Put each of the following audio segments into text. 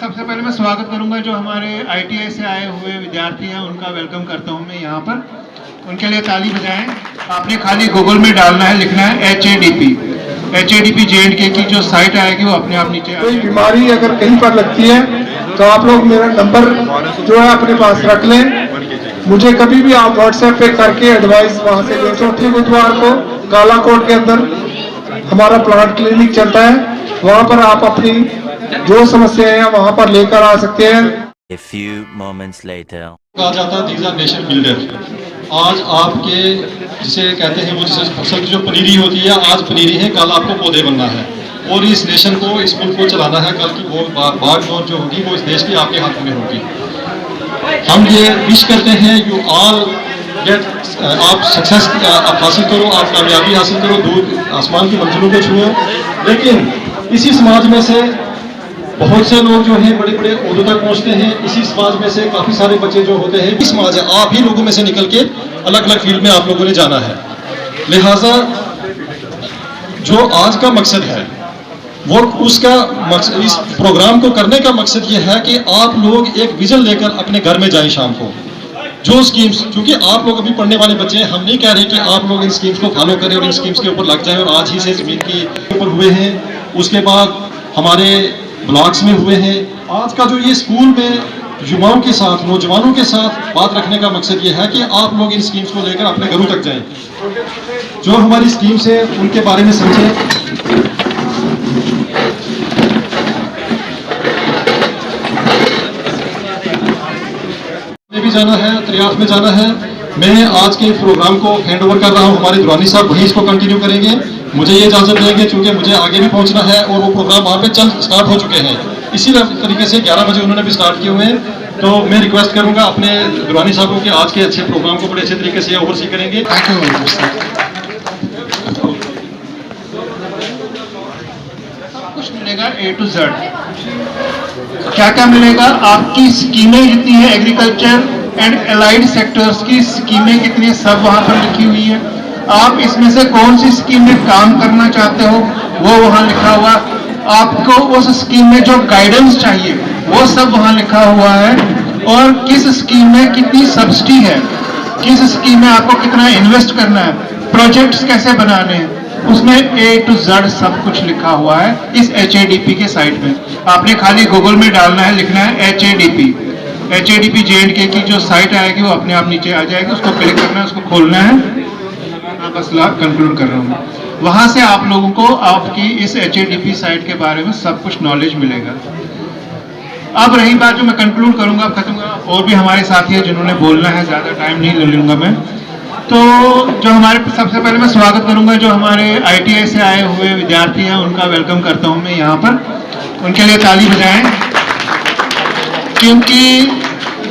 सबसे पहले मैं स्वागत करूंगा जो हमारे ITI से आए हुए विद्यार्थी हैं, उनका वेलकम करता हूं मैं यहाँ पर। उनके लिए ताली बजाएं। आपने खाली गूगल में डालना है, लिखना है HADP J&K की जो साइट आएगी वो अपने आप नीचे। कोई बीमारी अगर कहीं पर लगती है तो आप लोग मेरा नंबर जो है अपने पास रख लें। मुझे कभी भी आप WhatsApp पे करके एडवाइस वहाँ से ले। चौथे बुधवार को कालाकोट के अंदर हमारा प्लांट क्लिनिक चलता है, वहाँ पर आप अपनी जो समस्याएं हैं वहाँ पर लेकर आ सकते हैं। A few moments later. कहा जाता है दीज आर नेशन बिल्डर। आज आपके जिसे कहते हैं वो जिसे फसल की जो पनीरी होती है, आज पनीरी है, कल आपको पौधे बनना है और इस नेशन को, इस मुल्क को चलाना है। कल की वो बागडोर जो होगी वो इस देश की आपके हाथ में होगी। हम ये विश करते हैं यू ऑल गेट, आप सक्सेस आप हासिल करो, आप कामयाबी हासिल करो, दूर आसमान की मंजिलों को छुओ। लेकिन इसी समाज में से बहुत से लोग जो हैं बड़े बड़े ओहदों तक पहुंचते हैं। इसी समाज में से काफी सारे बच्चे जो होते हैं, इस समाज है, आप ही लोगों में से निकल के अलग अलग फील्ड में आप लोगों ने जाना है। लिहाजा जो आज का मकसद है वो उसका मकसद, इस प्रोग्राम को करने का मकसद ये है कि आप लोग एक विजन लेकर अपने घर में जाएं शाम को। जो स्कीम्स, क्योंकि आप लोग अभी पढ़ने वाले बच्चे हैं, हम नहीं कह रहे कि आप लोग इन स्कीम्स को फॉलो करें और इन स्कीम्स के ऊपर लग जाएं और आज ही से जमीन के ऊपर हुए हैं, उसके बाद हमारे ब्लॉक्स में हुए हैं। आज का जो ये स्कूल में युवाओं के साथ, नौजवानों के साथ बात रखने का मकसद ये है कि आप लोग इन स्कीम्स को लेकर अपने घरों तक जाएं, जो हमारी स्कीम्स है उनके बारे में समझें। भी जाना है, त्रियाफ में जाना है। मैं आज के प्रोग्राम को हैंड ओवर कर रहा हूं, हमारे दुरानी साहब वहीं इसको कंटिन्यू करेंगे। मुझे ये इजाजत देंगे क्योंकि मुझे आगे भी पहुंचना है और वो प्रोग्राम वहाँ पे चल स्टार्ट हो चुके हैं। इसी तरीके से 11 बजे उन्होंने भी स्टार्ट किए हुए हैं। तो मैं रिक्वेस्ट करूंगा अपने दुरानी साहब को कि आज के अच्छे प्रोग्राम को बड़े अच्छे तरीके से ओवरसी करेंगे। कुछ मिलेगा A to Z। क्या क्या मिलेगा? आपकी स्कीमें जितनी है, एग्रीकल्चर एंड एलाइड सेक्टर्स की स्कीमें कितनी, सब वहां पर लिखी हुई है। आप इसमें से कौन सी स्कीम में काम करना चाहते हो वो वहां लिखा हुआ। आपको उस स्कीम में जो गाइडेंस चाहिए वो सब वहां लिखा हुआ है। और किस स्कीम में कितनी सब्सिडी है, किस स्कीम में आपको कितना इन्वेस्ट करना है, प्रोजेक्ट्स कैसे बनाने हैं, उसमें A to Z सब कुछ लिखा हुआ है इस HADP के साइट में। आपने खाली गूगल में डालना है, लिखना है HADP J&K की जो साइट आएगी वो अपने आप नीचे आ जाएगी, उसको क्लिक करना है, उसको खोलना है। मैं बस कंक्लूड कर रहा हूँ। वहां से आप लोगों को आपकी इस HADP साइट के बारे में सब कुछ नॉलेज मिलेगा। अब रही बात, जो मैं कंक्लूड करूंगा, अब खत्म करूंगा, और भी हमारे साथी है जिन्होंने बोलना है, ज्यादा टाइम नहीं ले लूंगा मैं। तो जो हमारे, सबसे पहले मैं स्वागत करूंगा जो हमारे ITI से आए हुए विद्यार्थी हैं, उनका वेलकम करता हूं मैं यहाँ पर। उनके लिए ताली बजाएं क्योंकि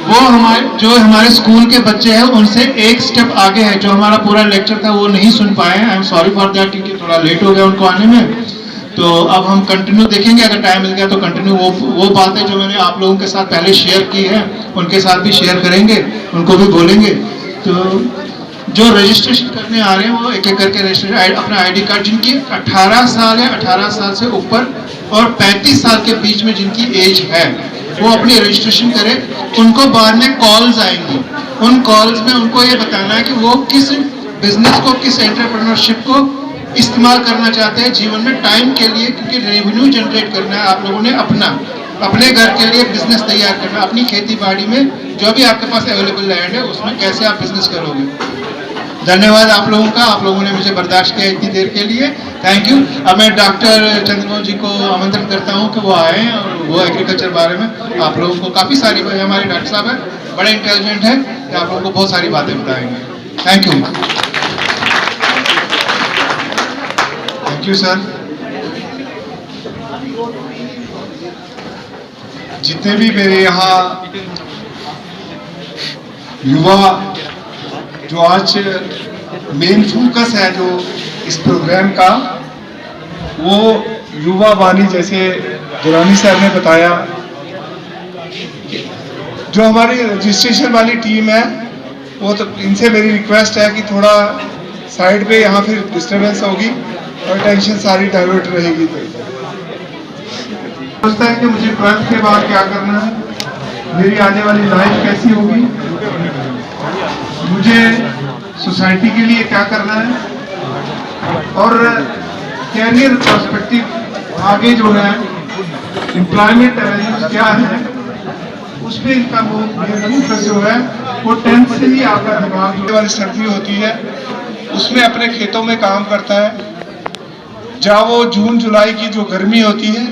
वो हमारे स्कूल के बच्चे हैं उनसे एक स्टेप आगे है। जो हमारा पूरा लेक्चर था वो नहीं सुन पाए, I am sorry for that, क्योंकि थोड़ा लेट हो गया उनको आने में। तो अब हम कंटिन्यू देखेंगे, अगर टाइम मिल गया तो कंटिन्यू वो बातें जो मैंने आप लोगों के साथ पहले शेयर की है उनके साथ भी शेयर करेंगे, उनको भी बोलेंगे। तो जो रजिस्ट्रेशन करने आ रहे हैं वो एक एक करके रजिस्ट्रेशन, अपना ID कार्ड, जिनकी 18 साल है, 18 साल से ऊपर और 35 साल के बीच में जिनकी एज है, वो अपनी रजिस्ट्रेशन करें। उनको बाद में कॉल्स आएंगी, उन कॉल्स में उनको ये बताना है कि वो किस बिजनेस को, किस एंटरप्रेन्योरशिप को इस्तेमाल करना चाहते हैं जीवन में टाइम के लिए, क्योंकि रेवेन्यू जनरेट करना है आप लोगों ने, अपने घर के लिए बिजनेस तैयार करना, अपनी खेती बाड़ी में जो भी आपके पास अवेलेबल लैंड है उसमें कैसे आप बिजनेस करोगे। धन्यवाद आप लोगों का, आप लोगों ने मुझे बर्दाश्त किया इतनी देर के लिए, थैंक यू। अब मैं डॉक्टर चंद्रमोहन जी को आमंत्रित करता हूं कि वो आए और वो एग्रीकल्चर बारे में आप लोगों को काफ़ी सारी, हमारे डॉक्टर साहब हैं, बड़े इंटेलिजेंट हैं, कि आप लोगों को बहुत सारी बातें बताएंगे। Thank you. Thank you sir. जितने भी मेरे यहाँ युवा, जो आज मेन फोकस है जो इस प्रोग्राम का, वो युवा वाणी, जैसे दुरानी साहब ने बताया, जो हमारी रजिस्ट्रेशन वाली टीम है वो, तो इनसे मेरी रिक्वेस्ट है कि थोड़ा साइड पे, यहाँ फिर डिस्टर्बेंस होगी और टेंशन सारी डाइवर्ट रहेगी। तो सोचता है कि मुझे 12th के बाद क्या करना है, मेरी आने वाली लाइफ कैसी होगी, मुझे सोसाइटी के लिए क्या करना है, और कैरियर पर्सपेक्टिव आगे जो है एम्प्लॉयमेंट एवेन्यूज क्या है, उसमें इनका वो फोकस जो है वो 10th से ही आपका दिमाग जो वाली सर्दी होती है उसमें अपने खेतों में काम करता है, जहाँ वो जून जुलाई की जो गर्मी होती है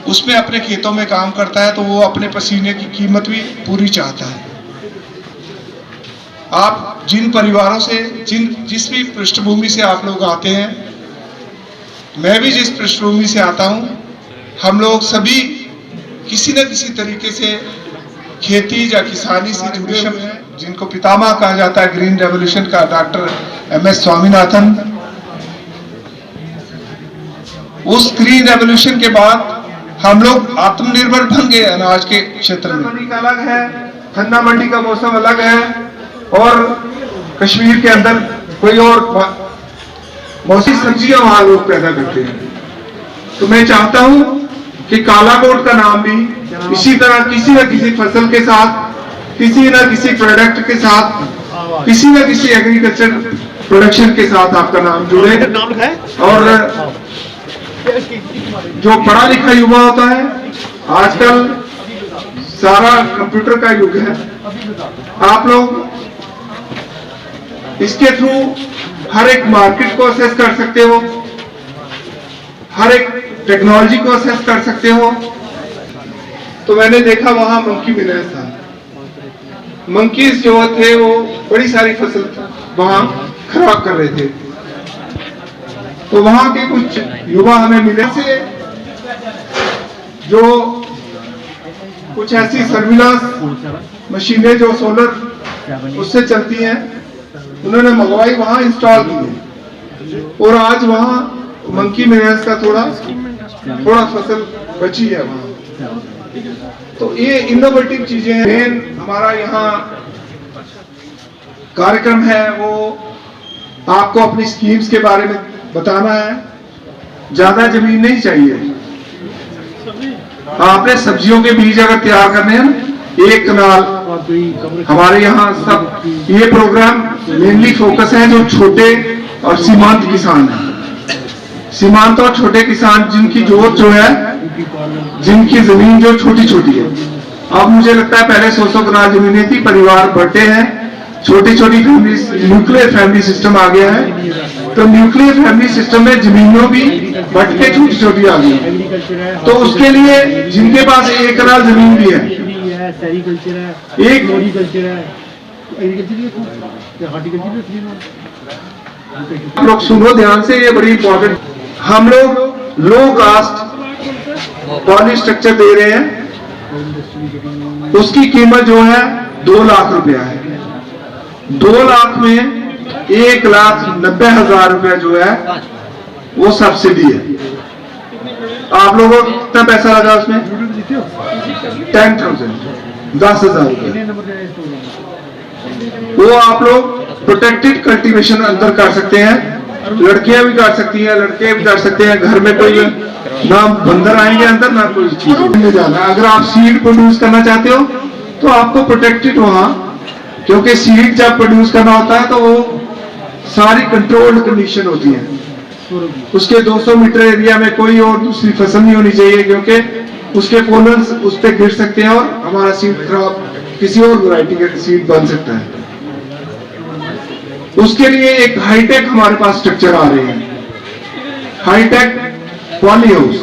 उसमें अपने खेतों में काम करता है, तो वो अपने पसीने की कीमत भी पूरी चाहता है। आप जिन परिवारों से जिस भी पृष्ठभूमि से आप लोग आते हैं, मैं भी जिस पृष्ठभूमि से आता हूं, हम लोग सभी किसी न किसी तरीके से खेती या किसानी से जुड़े हुए हैं, जिनको पितामह कहा जाता है ग्रीन रेवोल्यूशन का, डॉक्टर MS स्वामीनाथन। उस ग्रीन रेवोल्यूशन के बाद हम लोग आत्मनिर्भर बन गए अनाज के क्षेत्र में। मंडी का अलग है, खन्ना मंडी का मौसम अलग है, और कश्मीर के अंदर कोई और मौसमी सब्जियां वहां लोग पैदा करते हैं। तो मैं चाहता हूं कि कालाकोट का नाम भी इसी तरह किसी न किसी फसल के साथ, किसी न किसी प्रोडक्ट के साथ, किसी न किसी एग्रीकल्चर प्रोडक्शन के साथ आपका नाम जुड़े। और जो पढ़ा लिखा युवा होता है, आजकल सारा कंप्यूटर का युग है, आप लोग इसके थ्रू हर एक मार्केट को असेस कर सकते हो, हर एक टेक्नोलॉजी को असेस कर सकते हो। तो मैंने देखा वहां मंकी मिलेज था, मंकीज जो थे वो बड़ी सारी फसल वहां खराब कर रहे थे। तो वहां के कुछ युवा हमें मिले से जो कुछ ऐसी सर्विलांस मशीनें जो सोलर उससे चलती हैं, उन्होंने मंगवाई, वहां इंस्टॉल की, और आज वहां मंकी मिलेज का थोड़ा फसल बची है वहां। तो ये इनोवेटिव चीजें हैं। हमारा यहाँ कार्यक्रम है वो आपको अपनी स्कीम्स के बारे में बताना है। ज्यादा जमीन नहीं चाहिए, आपने सब्जियों के बीज अगर तैयार करने हैं, 1 कनाल हमारे यहाँ सब ये प्रोग्राम मेनली फोकस है जो छोटे और सीमांत किसान हैं। सीमांत और छोटे किसान जिनकी जोत जो है, जिनकी जमीन जो छोटी छोटी है। अब मुझे लगता है पहले 100 कनाल जमीनें थी, परिवार बढ़ते हैं, छोटी छोटी फैमिली, न्यूक्लियर फैमिली सिस्टम आ गया है। तो न्यूक्लियर फैमिली सिस्टम में जमीनों भी बढ़ के छोटी छोटी आ गई। तो उसके लिए जिनके पास 1 कनाल जमीन भी है, एक लोग सुनो ध्यान से, ये बड़ी इंपॉर्टेंट। हम लोग लो कास्ट पॉली स्ट्रक्चर दे रहे हैं, उसकी कीमत जो है 2 लाख रुपया है। 2 लाख में 1,90,000 रुपया जो है वो सब्सिडी है। आप लोगों को कितना पैसा लगा उसमें? 10,000, 10,000 रुपया। वो आप लोग प्रोटेक्टेड कल्टीवेशन अंदर कर सकते हैं, लड़कियां भी कर सकती हैं, लड़के भी कर सकते हैं। घर में कोई ना बंदर आएंगे अंदर, ना कोई चीज में जाना। अगर आप सीड प्रोड्यूस करना चाहते हो तो आपको प्रोटेक्टेड वहां, क्योंकि सीड जब प्रोड्यूस करना होता है तो वो सारी कंट्रोल्ड कंडीशन होती है। उसके 200 मीटर एरिया में कोई और दूसरी फसल नहीं होनी चाहिए, क्योंकि उसके पोलन्स उस पर गिर सकते हैं और हमारा सीड खराब, किसी और वैरायटी का सीड बन सकता है। उसके लिए एक हाईटेक हमारे पास स्ट्रक्चर आ रहे हैं, हाईटेक पॉली हाउस।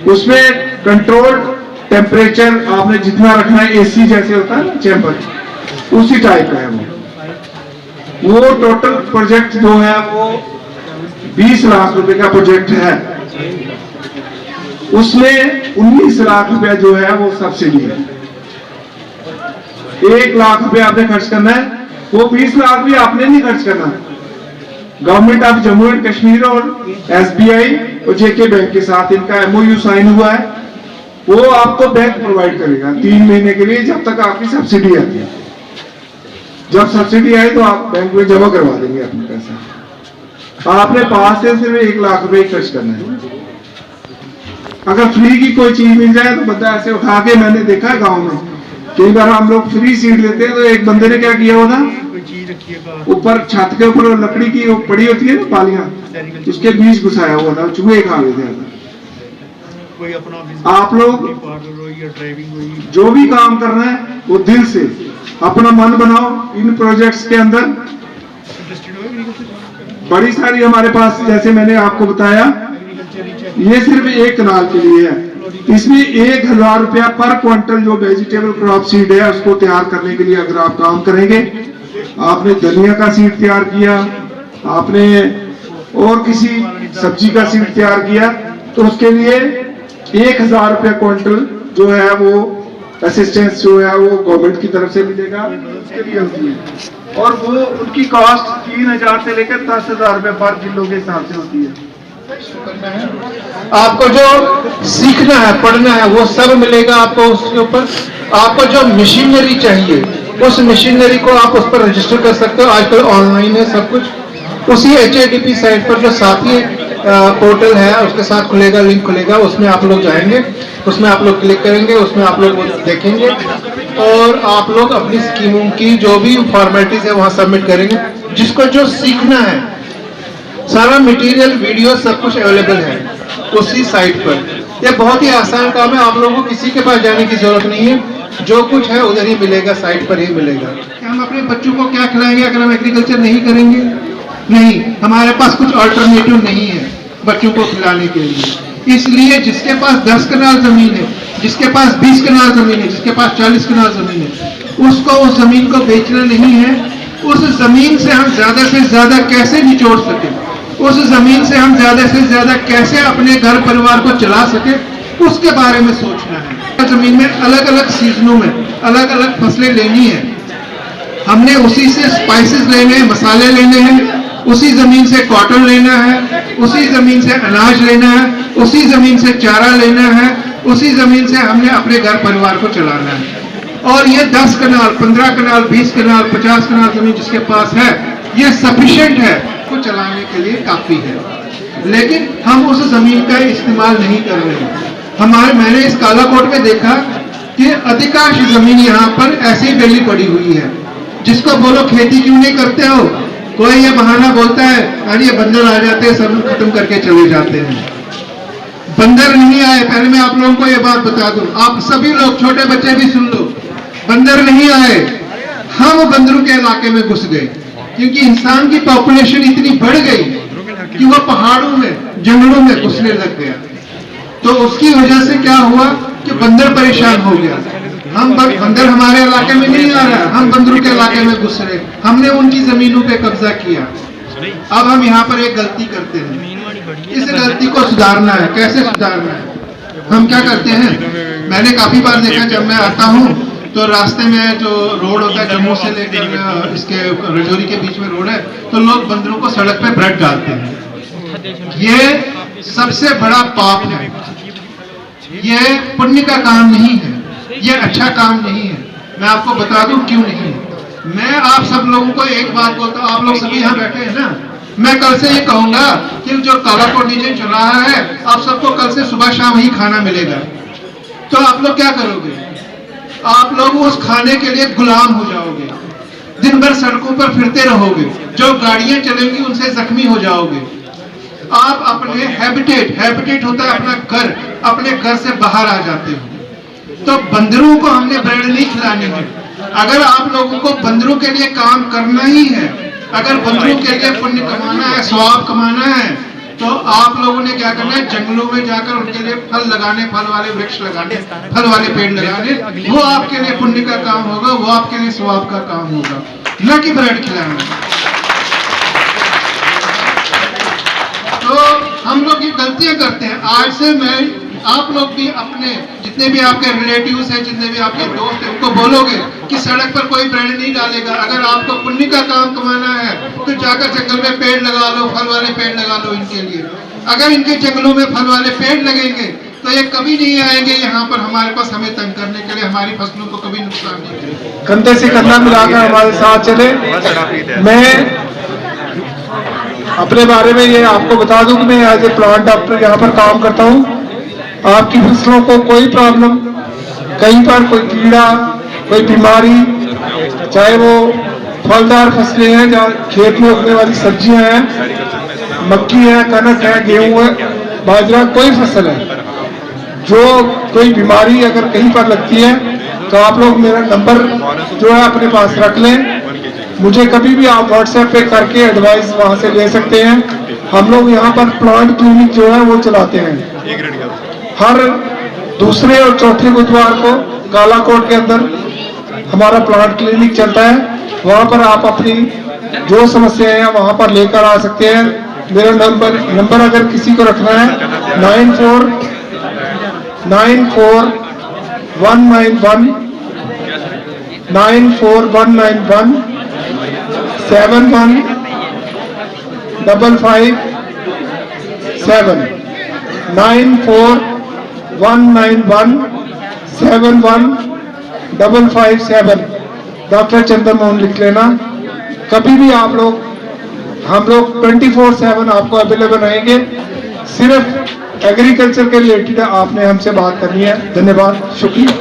उसमें कंट्रोल्ड टेम्परेचर आपने जितना रखना है, एसी जैसे होता है ना चैम्बर, उसी टाइप का है वो टोटल प्रोजेक्ट जो है वो 20 लाख रुपए का प्रोजेक्ट है। उसमें 19 लाख रुपया जो है वो सब्सिडी है। 1 लाख रुपया आपने खर्च करना है, वो 20 लाख भी आपने नहीं खर्च करना। Government of Jammu and Kashmir और SBI और JK बैंक के साथ इनका MOU साइन हुआ है, वो आपको बैंक प्रोवाइड करेगा 3 महीने के लिए, जब तक आपकी सब्सिडी आती है। जब सब्सिडी आए तो आप बैंक में जमा करवा देंगे अपने पैसा। आपने 5 से सिर्फ 1 लाख रुपए खर्च करना है। अगर फ्री की कोई चीज मिल जाए तो बंदा ऐसे उठा के, मैंने देखा है गांव में कई बार हम लोग फ्री सीड लेते हैं तो एक बंदे ने क्या किया होगा, ऊपर छत के ऊपर लकड़ी की वो पड़ी होती है ना पालियां, उसके बीज घुसाया हुआ था, चूहे खा गए थे। आप लोग जो भी काम कर रहे हैं वो दिल से अपना मन बनाओ। इन प्रोजेक्ट्स के अंदर बड़ी सारी हमारे पास, जैसे मैंने आपको बताया, ये सिर्फ एक कनाल के लिए है। इसमें 1000 रुपया पर क्विंटल जो वेजिटेबल क्रॉप सीड है उसको तैयार करने के लिए अगर आप काम करेंगे, आपने धनिया का सीड तैयार किया, आपने और किसी सब्जी का सीड तैयार किया, तो उसके लिए 1000 रुपया क्विंटल जो है वो असिस्टेंस जो है वो गवर्नमेंट की तरफ से मिलेगा, उसके लिए होती है। और वो उनकी कॉस्ट 3000 से लेकर 10,000 रुपये पर किलो के हिसाब से होती है। आपको जो सीखना है, पढ़ना है, वो सब मिलेगा आपको उसके ऊपर। आपको जो मशीनरी चाहिए उस मशीनरी को आप उस पर रजिस्टर कर सकते हो, आजकल ऑनलाइन है सब कुछ। उसी HADP साइट पर जो साथी पोर्टल है उसके साथ खुलेगा, लिंक खुलेगा, उसमें आप लोग जाएंगे, उसमें आप लोग क्लिक करेंगे, उसमें आप लोग देखेंगे और आप लोग अपनी स्कीमों की जो भी फॉर्मेलिटीज है वहां सबमिट करेंगे। जिसको जो सीखना है, सारा मटेरियल, वीडियो सब कुछ अवेलेबल है उसी साइट पर। यह बहुत ही आसान काम है, आप लोगों को किसी के पास जाने की जरूरत नहीं है, जो कुछ है उधर ही मिलेगा, साइट पर ही मिलेगा। हम अपने बच्चों को क्या खिलाएंगे अगर हम एग्रीकल्चर नहीं करेंगे? नहीं, हमारे पास कुछ अल्टरनेटिव नहीं है बच्चों को खिलाने के लिए। इसलिए जिसके पास 10 कनाल जमीन है, जिसके पास 20 कनाल जमीन है, जिसके पास 40 कनाल जमीन है, उसको उस जमीन को बेचना नहीं है। उस जमीन से हम ज्यादा से ज्यादा कैसे निचोड़ सके, उस जमीन से हम ज्यादा से ज्यादा कैसे अपने घर परिवार को चला सके, उसके बारे में सोचना है। जमीन में अलग अलग सीजनों में अलग अलग फसलें लेनी है, हमने उसी से स्पाइसेस लेने हैं, मसाले लेने हैं, उसी जमीन से कॉटन लेना है, उसी जमीन से अनाज लेना है, उसी जमीन से चारा लेना है, उसी जमीन से हमने अपने घर परिवार को चलाना है। और ये 10 कनाल, 15 कनाल, 20 कनाल, 50 कनाल जमीन जिसके पास है, ये सफिशिएंट है को चलाने के लिए काफी है। लेकिन हम उस जमीन का इस्तेमाल नहीं कर रहे हैं। मैंने इस कालाकोट में देखा कि अधिकांश जमीन यहाँ पर ऐसे ही वेली पड़ी हुई है। जिसको बोलो खेती क्यों नहीं करते हो, कोई ये बहाना बोलता है, अरे ये बंदर आ जाते हैं, सब खत्म करके चले जाते हैं। बंदर नहीं आए, पहले मैं आप लोगों को ये बात बता दूं, आप सभी लोग, छोटे बच्चे भी सुन लो, बंदर नहीं आए, हम बंदरों के इलाके में घुस गए। क्योंकि इंसान की पॉपुलेशन इतनी बढ़ गई कि वह पहाड़ों में, जंगलों में घुसने लग गया। तो उसकी वजह से क्या हुआ कि बंदर परेशान हो गया। बंदर हमारे इलाके में नहीं आ रहा, हम बंदरों के इलाके में घुस रहे, हमने उनकी जमीनों पे कब्जा किया। अब हम यहाँ पर एक गलती करते हैं, इस गलती को सुधारना है। कैसे सुधारना है? हम क्या करते हैं, मैंने काफी बार देखा, जब मैं आता हूँ तो रास्ते में जो रोड होता है जम्मू से लेकर इसके रजौरी के बीच में रोड है, तो लोग बंदरों को सड़क पे ब्रेड डालते हैं। ये सबसे बड़ा पाप है, ये पुण्य का काम नहीं है, ये अच्छा काम नहीं है। मैं आपको बता दूं क्यों नहीं है। मैं आप सब लोगों को एक बात बोलता हूं, आप लोग सभी यहाँ बैठे हैं ना, मैं कल से ये कहूंगा कि जो कालाकोट रीजन चल रहा है, आप सबको कल से सुबह शाम ही खाना मिलेगा। तो आप लोग क्या करोगे? आप लोग उस खाने के लिए गुलाम हो जाओगे, दिन भर सड़कों पर फिरते रहोगे, जो गाड़ियां चलेंगी उनसे जख्मी हो जाओगे। आप अपने हैबिटेट होता है अपना घर, अपने घर से बाहर आ जाते हो। तो बंदरों को हमने ब्रेड नहीं खिलानी है। अगर आप लोगों को बंदरों के लिए काम करना ही है, अगर बंदरों के लिए पुण्य कमाना है, स्वाब कमाना है, तो आप लोगों ने क्या करना है, जंगलों में जाकर उनके लिए फल लगाने, फल वाले वृक्ष लगाने, फल वाले पेड़ लगाने। वो आपके लिए पुण्य का काम होगा, वो आपके लिए स्वाब का काम होगा, न कि ब्रेड खिलाना। तो हम लोग ये गलतियां करते हैं। आज से मैं, आप लोग भी अपने जितने भी आपके रिलेटिव्स हैं, जितने भी आपके दोस्त हैं, उनको बोलोगे कि सड़क पर कोई ब्रेड नहीं डालेगा। अगर आपको पुण्य का काम कमाना है तो जाकर जंगल में पेड़ लगा लो, फल वाले पेड़ लगा लो इनके लिए। अगर इनके जंगलों में फल वाले पेड़ लगेंगे तो ये कभी नहीं आएंगे यहाँ पर हमारे पास हमें तंग करने के लिए, हमारी फसलों को कभी नुकसान नहीं करेंगे। कंधे से कंधा मिलाकर हमारे साथ चले। मैं अपने बारे में ये आपको बता दूं कि मैं एज ए प्लांट डॉक्टर यहाँ पर काम करता हूँ। आपकी फसलों को कोई प्रॉब्लम, कहीं पर कोई कीड़ा, कोई बीमारी, चाहे वो फलदार फसलें हैं या खेत में उगने वाली सब्जियां हैं, मक्की है, कनक है, गेहूं है, बाजरा, कोई फसल है, जो कोई बीमारी अगर कहीं पर लगती है तो आप लोग मेरा नंबर जो है अपने पास रख लें। मुझे कभी भी आप व्हाट्सएप पे करके एडवाइस वहां से ले सकते हैं। हम लोग यहाँ पर प्लांट क्लिनिक जो है वो चलाते हैं हर दूसरे और चौथे बुधवार को कालाकोट के अंदर हमारा प्लांट क्लिनिक चलता है। वहां पर आप अपनी जो समस्याएं हैं वहां पर लेकर आ सकते हैं। मेरा नंबर अगर किसी को रखना है 949191 71557 9419171557 डॉक्टर चंदन मोहन लिख लेना। कभी भी आप लोग, हम लोग 24/7 आपको अवेलेबल रहेंगे। सिर्फ एग्रीकल्चर के रिलेटेड आपने हमसे बात करनी है। धन्यवाद, शुक्रिया।